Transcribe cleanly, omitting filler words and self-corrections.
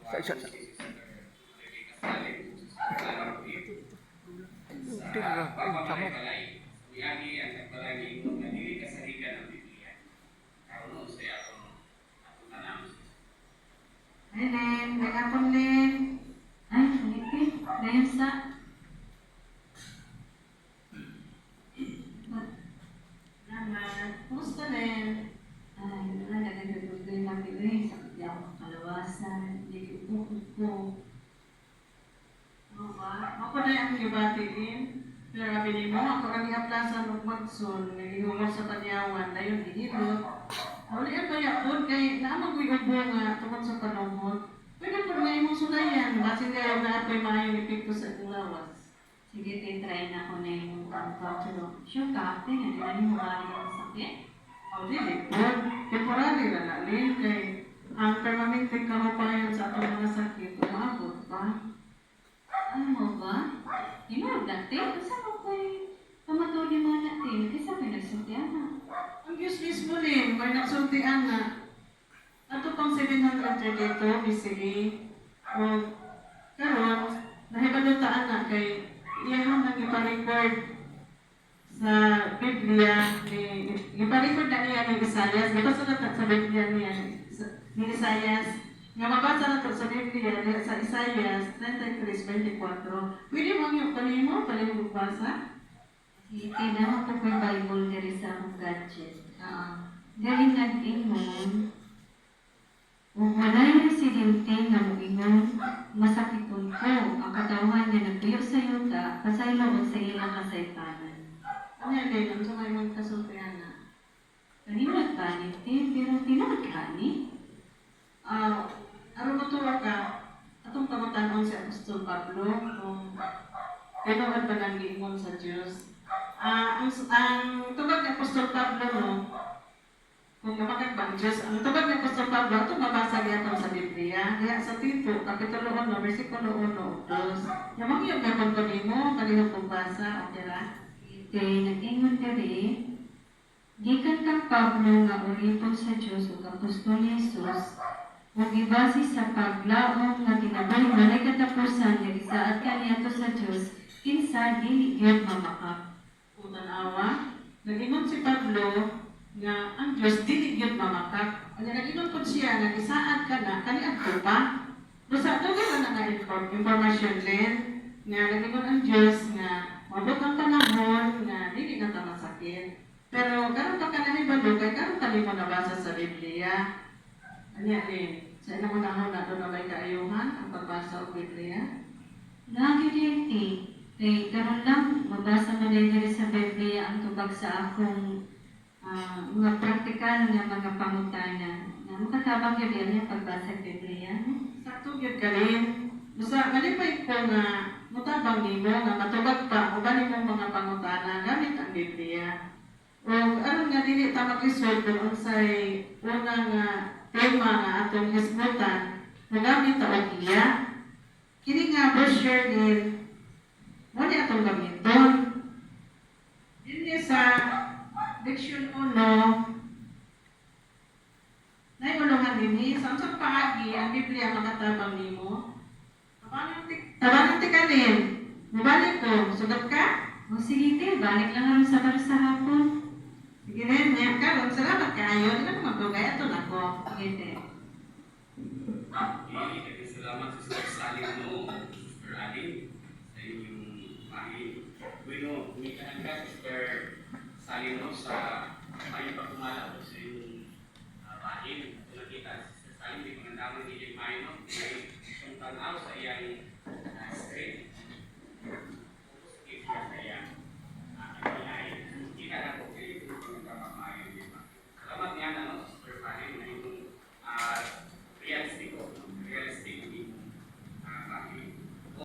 Sa isa sa tira ay tamo. Ay, Len. May hapon, Len. Ay, hindi. Ngayon sa... Naman. Kumusta, Len? Ay, wala. Nagagagagay namin eh. Sakit niya ako kalawasan. Hindi ko. Ano ba? Ako na yung kibatiin. Pero sabi mo, ako ang ihaplasan ng magsun. Nagingumot sa tanyawan. Na yun, hinilot. Wala yan ba yapon kay naamag ko nga tungkol sa panahon. Pwede po nga imong sulayan. Basin nga yung naapay maayong epekto sa itong lawas. Sige, try na ako na yung pero sure ka, ate, hindi na yung mukha yung sakit. O, dili po. Temporary na nalin kay ang permanente kahupayan sa atong mga sakit, umabot pa. Ano mo ba? Hinurag natin? Kasi mo ko'y pamatuli mo natin. Kasi may nagsultihan na. Ang Diyos mismo rin, may nagsultihan na. Ato pang 732 BCE. O, karon nahibalutaan na kay iyahan nang ipa-record sa Biblia ipa-record na niya ng Isaias. Nabasa na sa Biblia niya ni Isaias. Nga mabasa na ito sa Biblia sa Isaias 33:24. Pwede mo yung panimo magbasa? Tinawag ko po yung Bible dari sa akong gadget. Dari nag-ingon, kung walay residente nga mo-ingon, masakiton ko ang katawan niya nagtuyo sa yuta, pasayloon sa ilang kasaytanan. Ano yan din? Ang sa may mga kasultihan na? Kanino nagpanit din, pero tinagkani? Aron matulog ka, atong pamatanon si Apostol Pablo, kung tinuod ba nang giingon sa Diyos. Ang tubag ni Apostol Pablo, no, kung namakag bang Diyos, ang tubag ni Apostol Pablo, ito mabasa niya sa Biblia, kaya sa Tito, Kapitulo 1, versikulo 1, 2, yung mga yung gabang ko mo, kanino kong basa, okay ra? Okay, nag-ingon ka rin, gikan kang Pablo nga ulipon sa Diyos o Apostol ni Jesus, ug ibase sa paglaom nga tinabay walay katapusan nga gisaad kaniadto sa Dios kinsa dili gyud mamakak. Tanawa, nag-ingon si Pablo nga ang Dios dili gyud mamakak. Anya nag-ingon pud siya nga gisaad ka na kaniadto pa. Basta to gyud na information din nga nag-ingon ang Dios nga mabot ang panahon nga dili na ta masakit. Pero karon pa kanahibalo kay karon kami mo nabasa sa Biblia. Anya din, sa ilang unahon na doon na may kaayuhan ang pagbasa o Biblia? Lagi din, kay karon lang, mabasa mo din sa Biblia ang tubag sa akong mga praktikal nga mga pangutanan. Na makatabang yun yan yung pagbasa ng Biblia. Sakto yun ka rin. Basta, malipay ko nga, mutabang nimo nga matubag pa, ubanin mo mga pangutanan gamit ang Biblia. O, aron nga dili ta mag-resolve doon sa unang tema nga atong hisgutan, magamit ang iya. Kini nga brochure din, mo di atong gamiton. Dili sa Diction 1, naibulungan din sa unsang paagi ang Biblia makatabang nimo. Tabanang tikanin, mabalik ko, sugat ka? O sige, balik lang sa sa hapon. Sige rin, niya ka. Salamat kayo. Hindi na magdugay. Ito na ko. Sige, salamat sa saling mo, Sister Alin, sa inyong pahin. Kumikahan ka, Sister Salino, sa pahin pagkumala sa inyong pahin. At nakita, Sister Salin, di pangandamang hindi yung pahin, may isang tanaw sa iyang